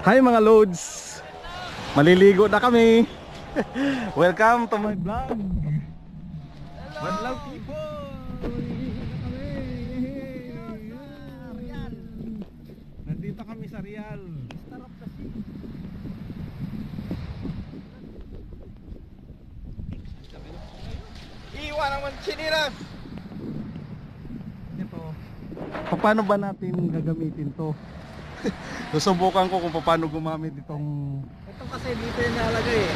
Hi mga loads, maliligo na kami. Welcome to my vlog. Hello people. Nandito kami sa Real. Iwan naman sinilas. Ito, paano ba natin gagamitin to? Susubukan ko kung paano gumamit itong... Ito kasi dito yung nalagay eh.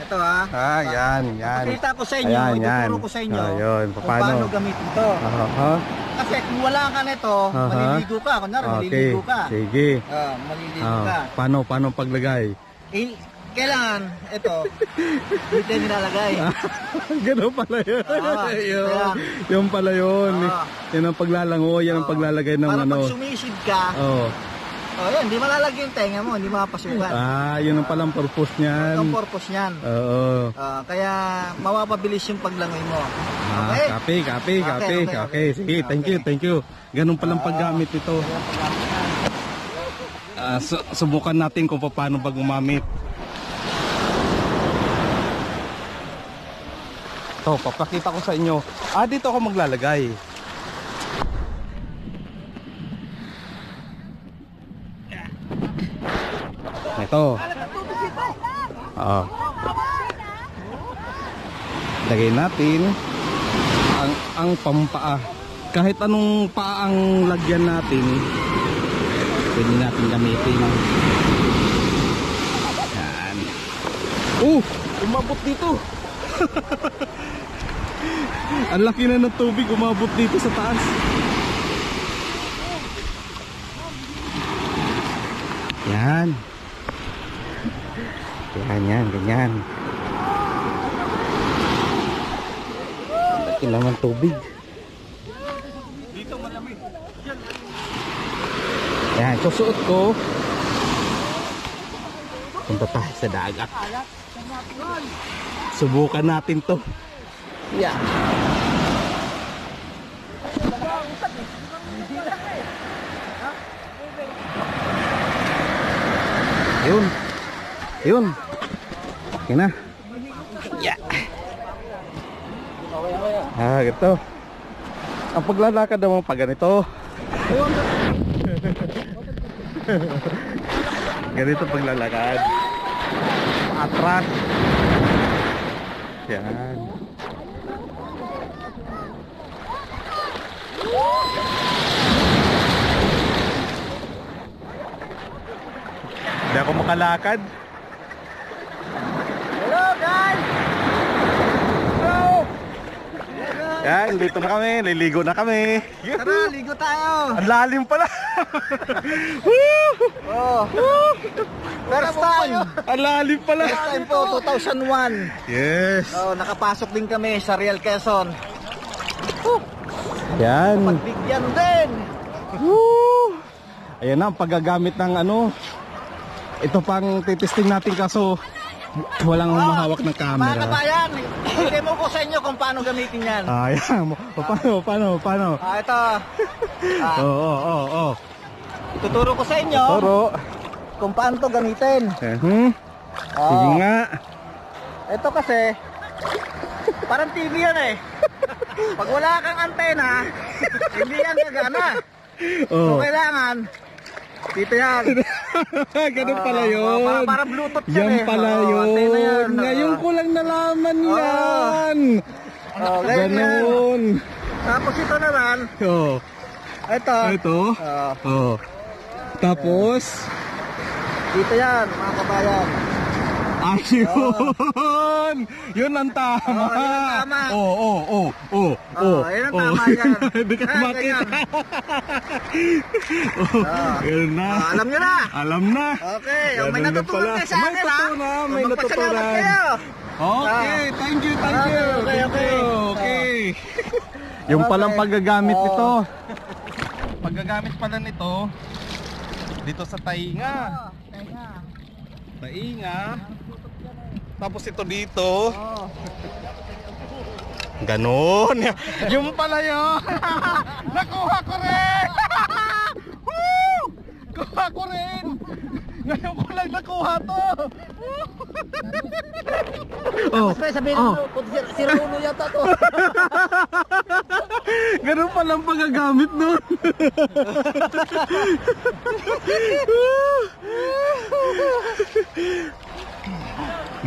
Ito ha. Yan. Pakita ko sa inyo, Ayan. ituturo ko sa inyo Ayun, kung paano gamitin ito. Kasi kung wala ka nito, maliligo ka. Kunyari, maliligo ka. Sige. Maliligo ka. Paano paglagay? Kailangan, ito, dito yung nilalagay. Ganun pala yun. Yung pala yun. Yan ang paglalango, yan ang paglalagay ng para ano. pag sumisid ka, yan, hindi malalagay yung tenga mo, hindi mapasukan. Yun ang palang purpose niyan. Ito ang purpose niyan. Oo. Kaya mapapabilis yung paglangoy mo. Okay? Okay. Sige, thank you. Ganun palang paggamit ito. Subukan natin kung paano ba gumamit. Ito, papakita ko sa inyo. Dito ako maglalagay. Ito. Lagay natin ang pampaa. Kahit anong paa ang lagyan natin, pwede natin gamitin. Yan. Umabot dito. Ang laki na ng tubig, umabot dito sa taas. Yan. Ganyan. Ang laki lang ng tubig. Dito malamig. Yan, susuot ko. Punta tayo sa dagat. Subukan natin to. Yeah. Yun. Okay na. Yeah. Ganito. Ang paglalakad naman pag ganito. Ganito paglalakad. Atras. Yan. Hindi ako makalakad. Hello guys! Hello! Yan, dito na kami, liligo na kami. Tara, ligo tayo! Ang lalim pala. First time! Ang lalim pala. First time po, 2001. Yes. Nakapasok din kami sa Real Quezon. Yan. Pagbigyan din! Ayan na ang paggagamit ng ano. Ito pang titesting natin kaso walang humahawak ng camera. Mga kabayan, i-demo ko sa inyo kung paano gamitin yan. Ayan. Paano? Ito. Oo. Tuturo ko sa inyo kung paano to gamitin. Sige nga. Ito kasi, parang TV yan eh. Pag wala kang antena, hindi yan gagana. So kailangan, dito yan. Ganun pala yun. Para Bluetooth yan yan pala yun. Ngayon ko lang nalaman yan. Ganun. Tapos ito naman. Ito. Tapos Dito yan, mga kabayan. Ayun! Yun ang tama! Yun ang tama yan. Hindi ka makita. Yun na. Alam nyo na. Alam na. Okay, may natutunan kayo sa akin ha. May natutunan. Okay, thank you. Okay. Yung palang paggagamit nito. Paggagamit pala nito dito sa tainga. Tainga. Tapos ito dito. Ganon. Yung pala yun. Nakuha ko rin. Kuha ko rin. Ngayon ko lang nakuha to. Oh, Mas may sabihin mo, si Runo yata to. ganun palang paggagamit nun.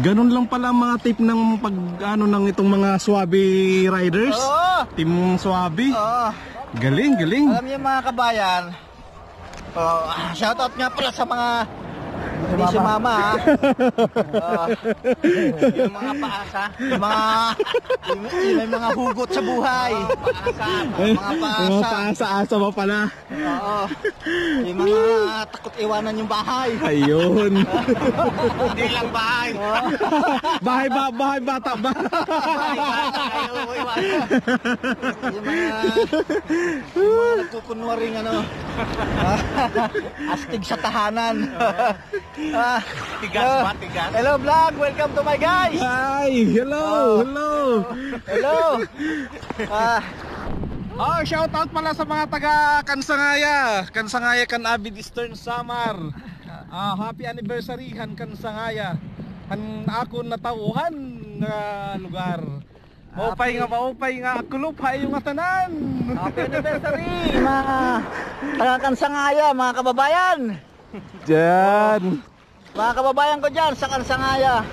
Ganun lang pala ang mga tip ng pag ano ng itong mga Swabi riders. Oo. Team Swabi. Oo. Galing, galing. Alam niyo mga kabayan, shoutout nga pala sa mga hindi si mama ha. Yung mga paasa, yung mga hugot sa buhay. Mga Mga paasa. paasa-asa ba pala? Oo. Yung mga takot iwanan yung bahay. Ayun. Hindi lang bahay. Bahay bata ba? Yung mga nagkukunwaring astig sa tahanan. Tigas ba? Tigas? Hello vlog, welcome to my guys. Hi! Hello! Hello. Shoutout pala sa mga taga Kansangaya. Kansangaya Kanabid Eastern Samar. Happy anniversary Han Kansangaya. Han ako natauhan nga lugar. Maupay nga kulupay yung atanan. Happy anniversary mga taga Kansangaya, mga kababayan. Diyan. Mga kababayan ko dyan sa Kansangaya,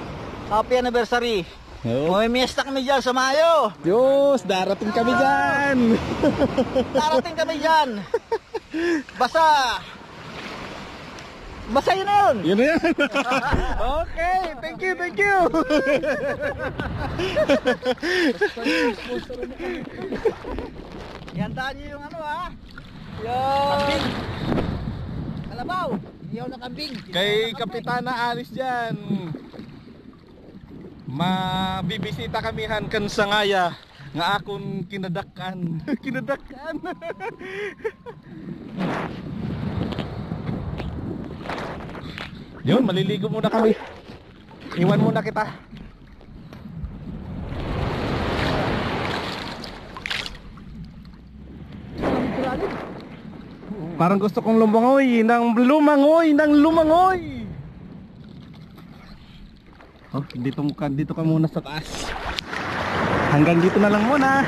happy anniversary. May miesta kami dyan sa Mayo. Diyos, darating kami dyan. Darating kami dyan. Basta yun na yun. Yun na yan. Okay, thank you. Ihandaan nyo yung yung kalabaw. Iyaw na kambing. Kay Kapitana Alice dyan. Mabibisita kami Han Kansangaya nga akong kinadakan. Kinadakan. Yun, maliligo muna kami. Iwan muna kita. Parang gusto kong lumangoy ng lumangoy. Oh, dito ka muna sa taas. Hanggang dito na lang muna.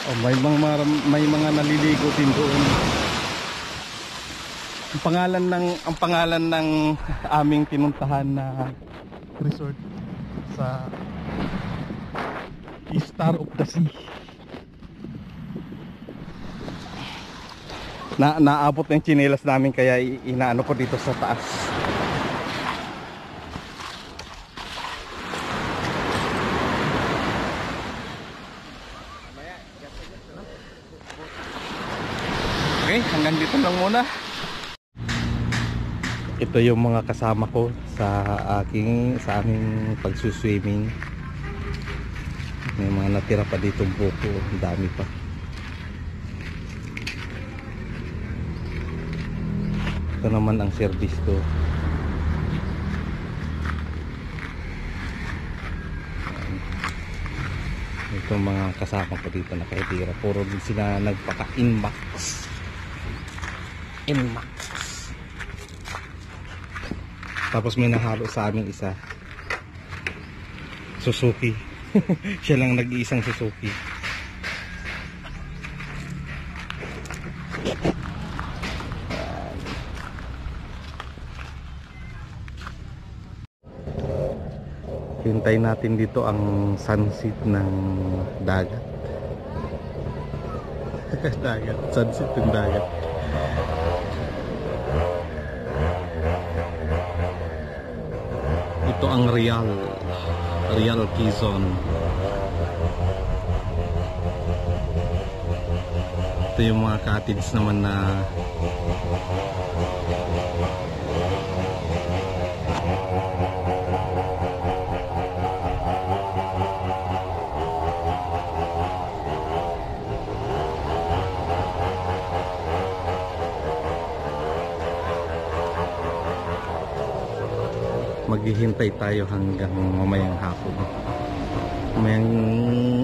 Oh, may mga naliligo din doon. Ang pangalan ng aming pinuntahan na resort sa Star of the Sea. Naabot na yung tsinelas namin kaya inaano ko dito sa taas. Okay, hanggang dito lang muna. Ito yung mga kasama ko sa aming pagsuswimming. May mga natira pa dito buko, ang dami pa. Ito naman ang service ko. Ito mga kasama ko dito nakatira. Puro din sila nagpaka-inmax. Tapos may nahalo sa amin isa, Suzuki. Siya lang nag-iisang Suzuki. Hintayin natin dito ang sunset ng dagat. Sunset ng dagat. Ito ang Real Quezon. Ito yung mga cottage naman na Maghihintay tayo hanggang mamayang hapon. Mamayang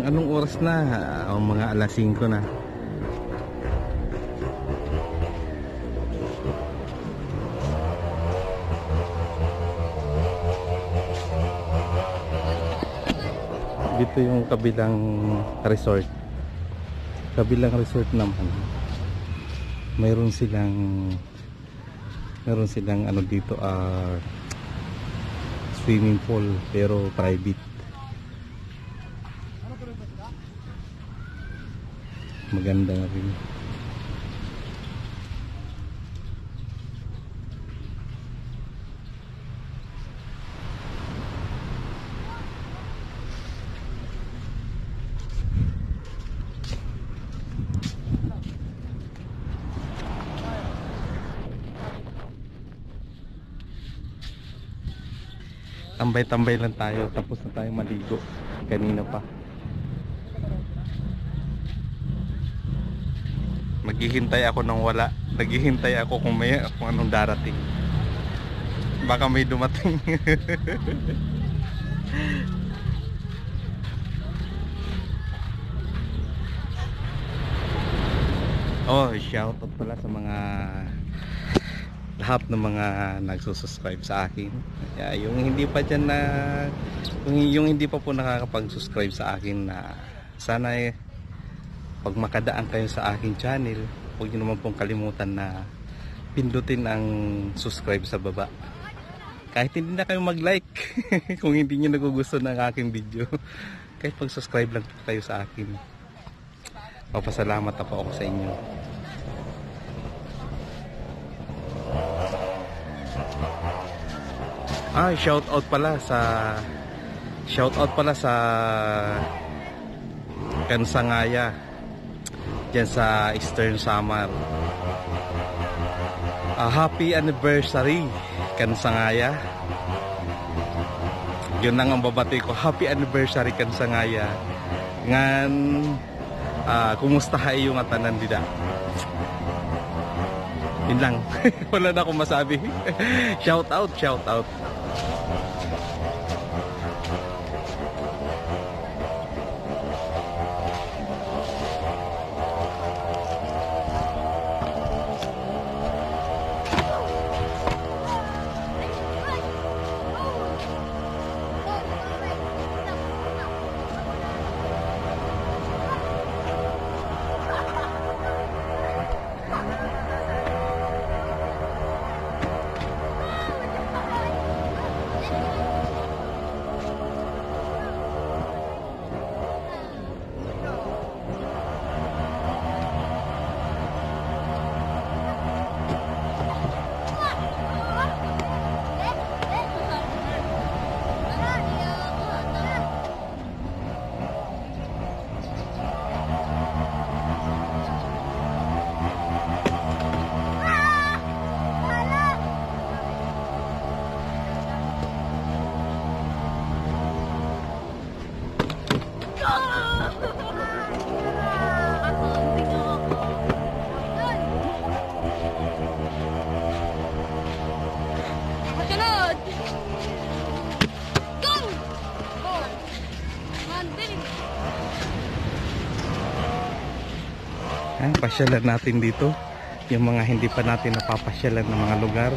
anong oras na? Mga alas 5 na. Dito yung kabilang resort. Kabilang resort naman. Mayroon silang ano dito, swimming pool pero private. Maganda nga rin. Tambay-tambay lang tayo, tapos na tayo maligo kanina pa. Maghihintay ako ng wala. Naghihintay ako kung anong darating. Baka may dumating. Oh, shoutout pala sa mga lahat ng mga nagsusubscribe sa akin. Yung hindi pa dyan na yung hindi pa po nakakapag-subscribe sa akin, na sana pag makadaan kayo sa aking channel, huwag nyo naman pong kalimutan na pindutin ang subscribe sa baba. Kahit hindi na kayo mag-like kung hindi nyo nagugustuhan ng aking video, kahit pag-subscribe lang kayo sa akin, papasalamat ako sa inyo. Shoutout pala sa Kansangaya diyan sa Eastern Samar. Happy anniversary Kansangaya. Yun lang ang babati ko. Happy anniversary Kansangaya. Ngan kumusta kayo yung atanan dida? Yun lang. Wala na akong masabi. Shoutout. Pasyalan natin dito yung mga hindi pa natin napapasyalan ng mga lugar.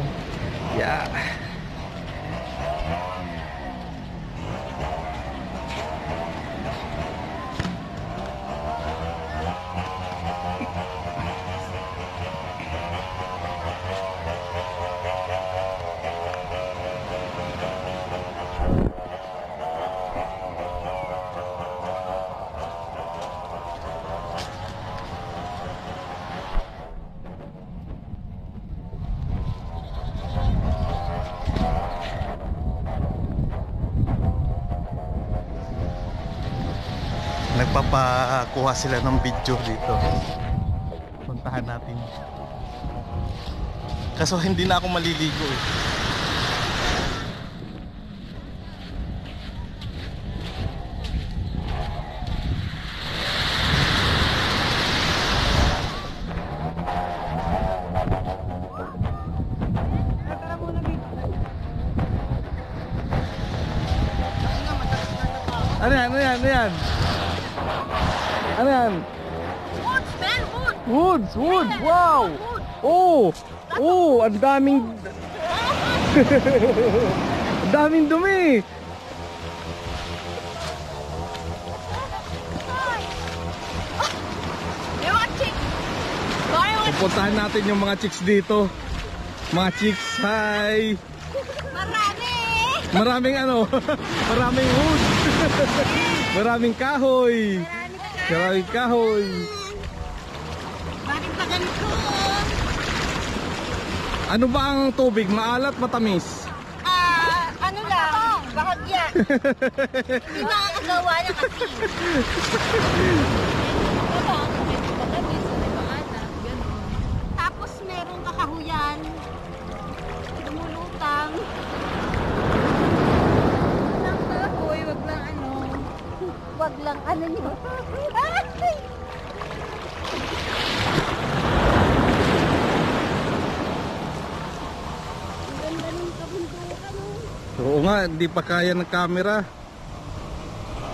Nagpapakuha sila ng video dito. Puntahan natin. Kaso hindi na ako maliligo eh. Ano yan? Ano yan? Ano yan? Ano yan? Woods, man, woods. Woods! Woods! Wow! Woods. Oh! Oh! Ang daming... Ang daming dumi! May mga chick. May mga Pupuntahan natin yung mga chicks dito. Mga chicks, hi! marami. Maraming ano? Maraming wood! Maraming kahoy! Maraming kahoy! Bakit pa ganito? Ano ba ang tubig? Maalat, matamis? Ano lang, bahagya. Hindi nakakagawa niya kasi. Tapos merong kakahuyan. Lumulutang. Walang kahoy, wag lang ano. Wag lang ano niyo. Ay! Ang ganda ng kabundukan, oh. Oo nga, hindi pa kaya ng camera.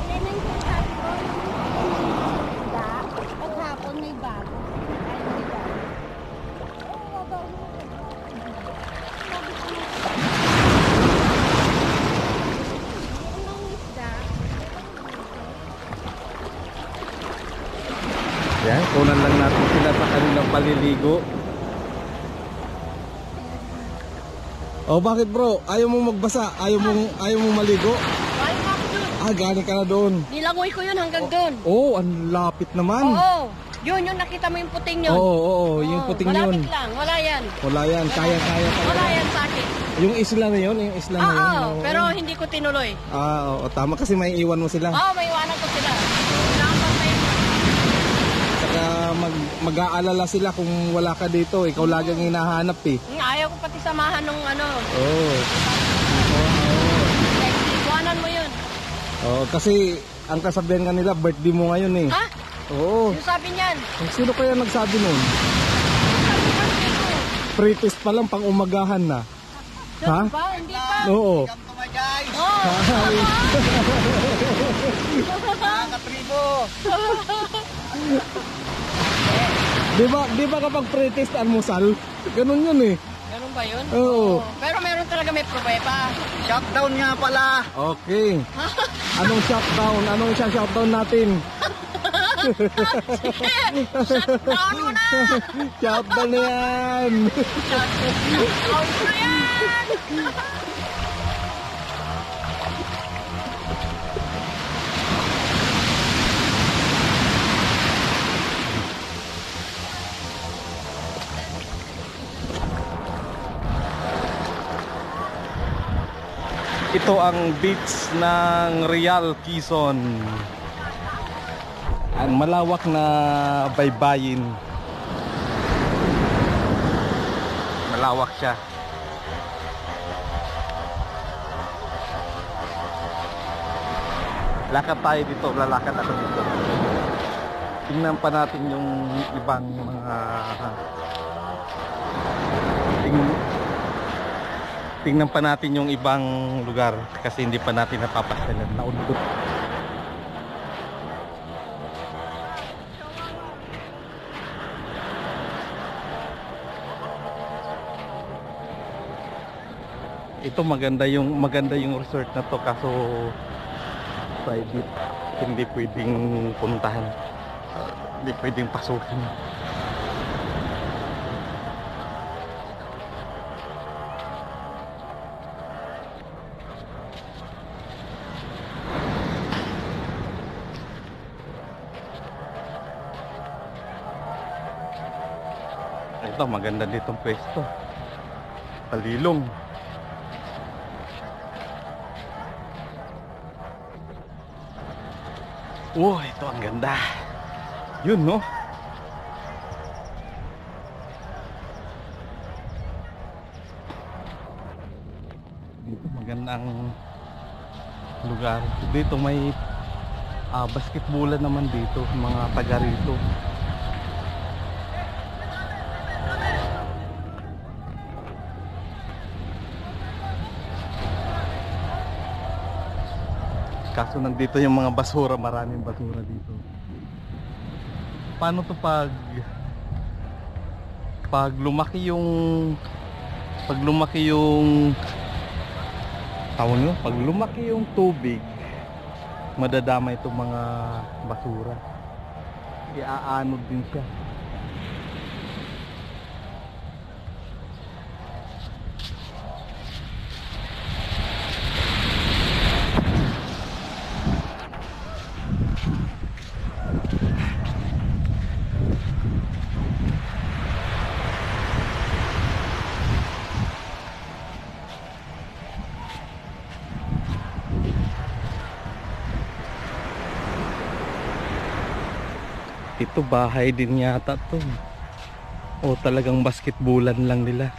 Yan ang sinasabi ko. Paghapon may bago. Ay, may bago. Oo, babaw mo. Sabi ko na. Anong isda? Yan, kunan lang natin sila sa kanilang paliligo. Oh, bakit bro? Ayaw mong magbasa? Ayaw mong maligo? Ay, ako dun. Ah, galing ka na doon. Nilangoy ko yun hanggang dun. Oh, ang lapit naman. Oo. Yun, nakita mo yung puting yun. Oo, yung Oo, puting yun. malapit lang, wala yan. Wala yan, kaya-kaya Wala talaga. yan sa akin. Yung isla na yun, yung isla na yun. Oo, oo. pero hindi ko tinuloy. Ah, oo, tama kasi may iwan mo sila. Oo, may iwanan ko sila. Nakapantay mo. Saka mag-aalala sila kung wala ka dito. Ikaw lagi ang hinahanap eh. Ayaw ko pati samahan nung ano. Oo. Like, iwanan mo yun. Oh, kasi ang kasabihan kanila birthday mo ngayon eh. Ha? Oo. Yung sabi niyan. Sino kaya nagsabi nun? Sabi ko dito. Pre-test pa lang pang umagahan na. Ha? Ba? Hindi pa. Oo. Welcome to my guys. Oh, Hi. Mga katribo. Di ba kapag pre-test almusal? Ganun yun eh. meron ba yun? Oo. Pero meron talaga may pruweba. Shutdown nga pala. Okay. Anong shutdown? Anong shutdown natin? Shutdown mo na! Shutdown na yan. Shutdown mo na yan! Ito ang beach ng Real Quezon. Ang malawak na baybayin. Malawak siya. Lakad tayo dito, lalakad ako dito. Tingnan pa natin yung ibang mga tingnan pa natin yung ibang lugar kasi hindi pa natin napapasyalan. Naundot. Ito maganda yung resort na to kaso private, hindi pwedeng puntahan, hindi pwedeng pasukin. Ito maganda ditong pwesto, palilong. Oh, ito ang ganda. Yun, no? Dito magandang lugar. Dito may basketballan naman dito, mga taga rito. Kaso nandito yung mga basura, maraming basura dito. Paano to pag lumaki yung tawon nyo, pag lumaki yung tubig, madadama itong mga basura. Iaanod din siya. Ito bahay din yata to. O talagang basketballan lang nila.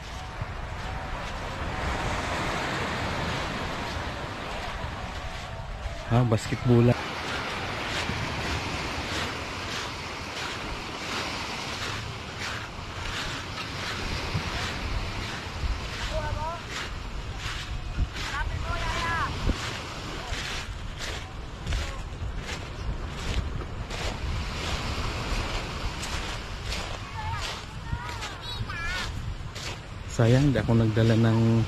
Ha, basketballan. Sayang, di ako nagdala ng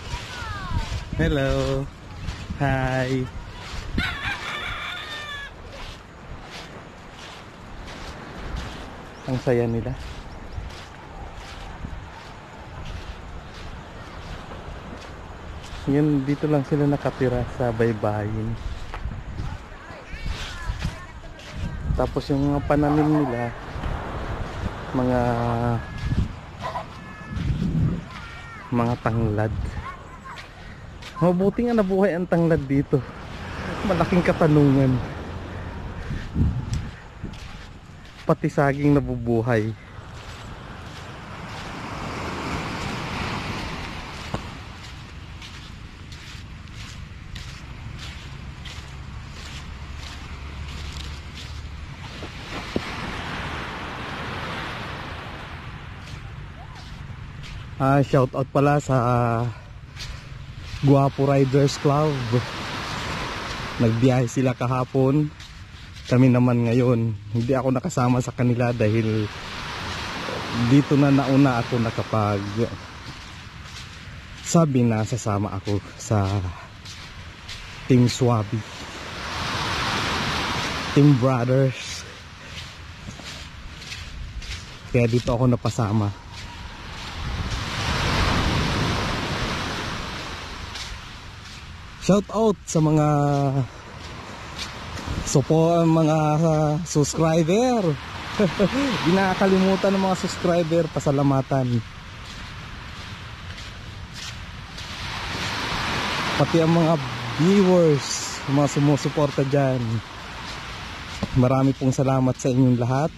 hello, hi. Ang saya nila. Yan, dito lang sila nakatira sa baybayin. Tapos yung mga pananim nila, mga tanglad. Mabuti nga nabuhay ang tanglad dito. Malaking katanungan. Pati saging nabubuhay. Shout out pala sa Guwapo Riders Club. Nagbiyahe sila kahapon. Kami naman ngayon. Hindi ako nakasama sa kanila dahil dito na nauna ako nakapag sabi na sasama ako sa Team Swabi, Team Brothers. Kaya dito ako napasama. Shout out sa mga mga subscriber. Di nakakalimutan ng mga subscriber, pasalamatan. Pati ang mga viewers, mga sumusuporta dyan. Marami pong salamat sa inyong lahat.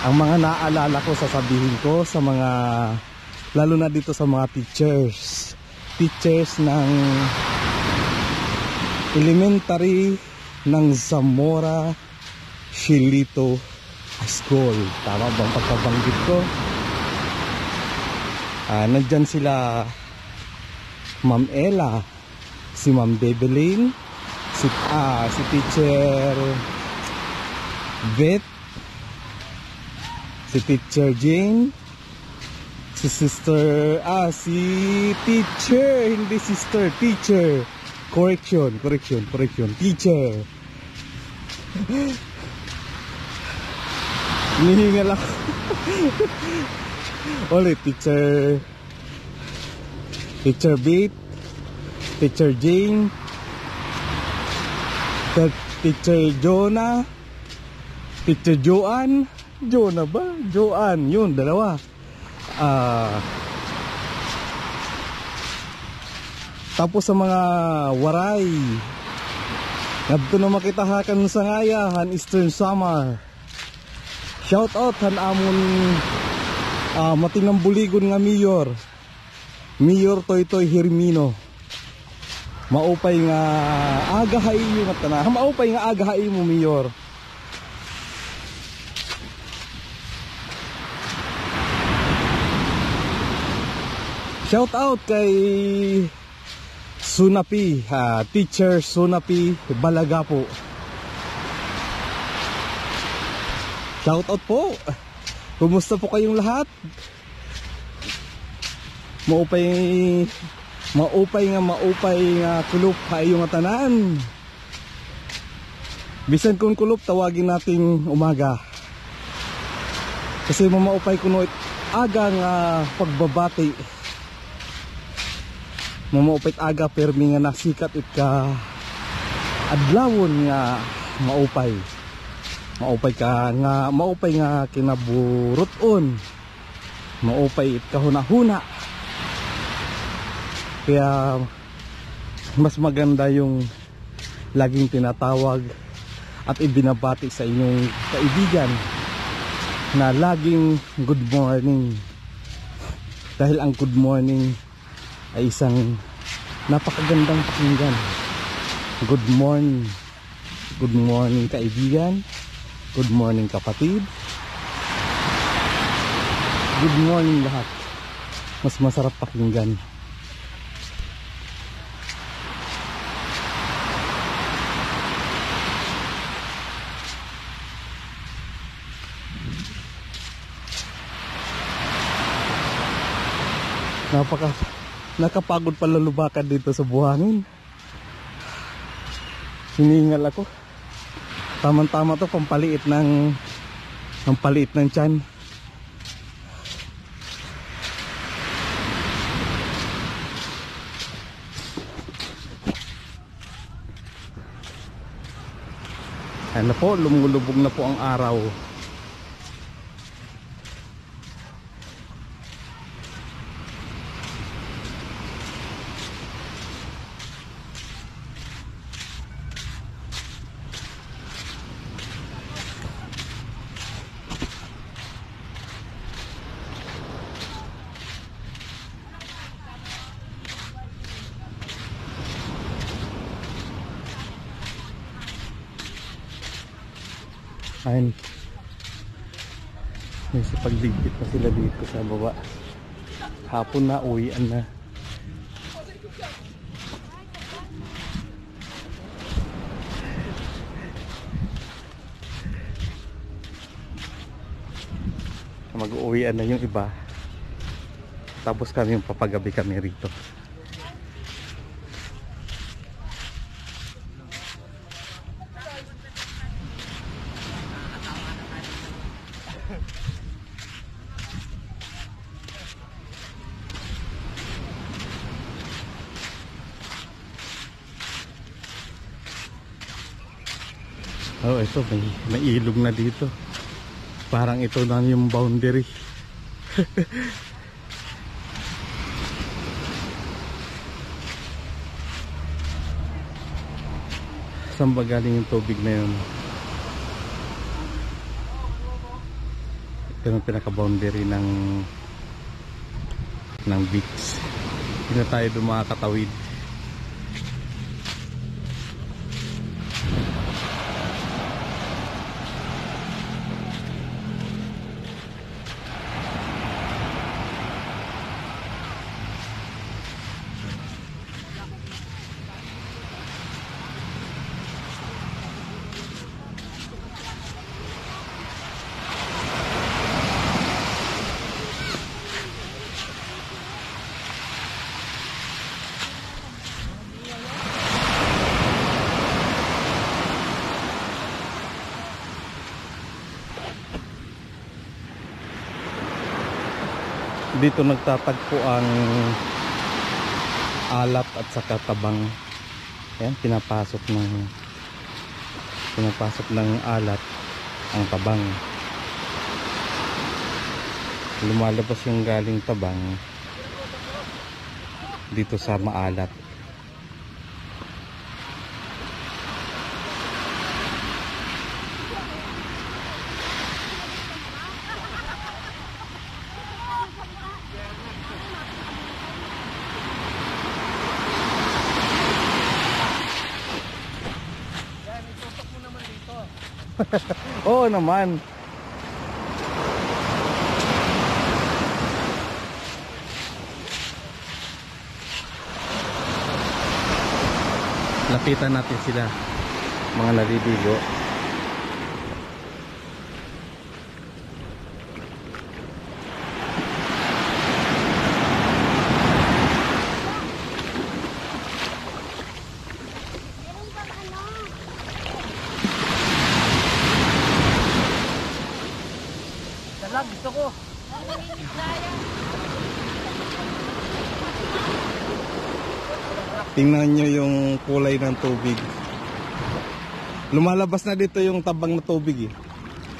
Ang mga naaalala ko, sasabihin ko sa mga, lalo na dito sa mga teachers ng elementary ng Zamora Shilito School. Tama bang pagkabanggit ko? Nandyan sila Ma'am Ella, si Ma'am Debelin, si Teacher Vet, si Teacher Jane, si teacher, hindi sister, teacher. Correction, teacher. Hinihingal ako. Ulit, Teacher Beat, Teacher Jane, Teacher Jonah, Teacher Joanne. Jonah ba? Joanne, yun, dalawa. Tapos sa mga waray, nabto na makitahakan sa ngayahan Eastern Samar. Shout out han amon matinang buligon nga Mayor Toytoy Hermino. Maupay nga agahay mo matana. Maupay nga agahay mo, Mayor. Shout out kay Sunapi, Teacher Sunapi Balaga po. Shoutout po. Kumusta po kayong lahat? Maupay nga kulop kayong tanan. Bisan kung kulop tawagin natin umaga. Kasi mamaupay kuno aga nga pagbabati. Mamaupay aga permi nga nasikat it ka adlawon nga maupay. Maupay ka nga maupay nga kinaburuton. Maupay it kahuna-huna. Kaya mas maganda yung laging tinatawag at ibinabati sa inyong kaibigan na laging good morning. Dahil ang good morning ay isang napakagandang pakinggan. Good morning. Good morning kaibigan. Good morning kapatid. Good morning lahat. Mas masarap pakinggan. Nakapagod pala lumakad dito sa buhangin. Hiningal ako. Tama-tama to pampaliit ng tiyan. Ano po, lumulubog na po ang araw. Ayun, may pagligpit na sila dito sa baba. Hapon na, uwian na. Mag-uwian na yung iba. Tapos kami yung papagabi kami rito. Oh, ito may ilog na dito. Parang ito na yung boundary. Saan ba galing yung tubig na yun? Ito yung pinaka-boundary ng beach. Hindi na tayo doon makakatawid. Dito nagtatagpo ang alat at saka tabang. Ayan, pinapasok ng alat ang tabang. Lumalabas yung galing tabang dito sa maalat. Oo naman. Lapitan natin sila, mga naliligo. Dalag, gusto ko. Tingnan nyo yung kulay ng tubig. Lumalabas na dito yung tabang na tubig eh.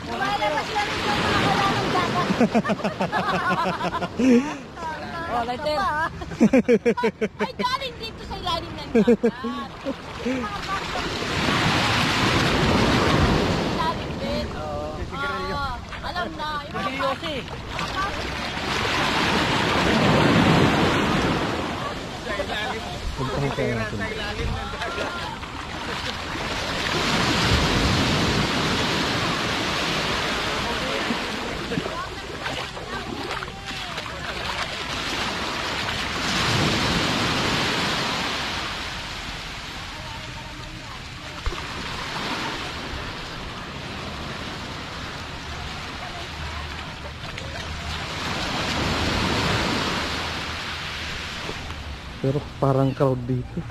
Lumalabas lang ito mga wala ng dagat. Oh, lighter. Ay, galing dito sa ilalim ng dagat. Ilalim din. Oo. Alam na. Yung mga Yosi. Puntahan tayo natin. Pero parang crowd dito.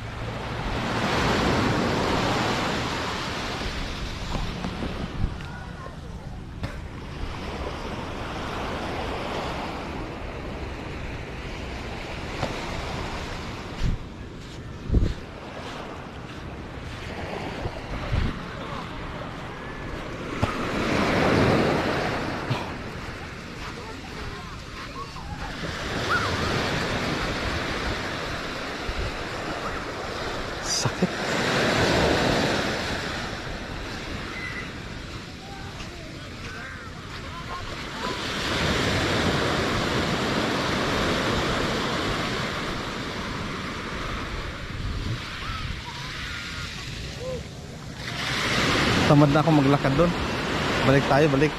Sakit. Tamad na ako maglakad doon. Balik tayo, balik.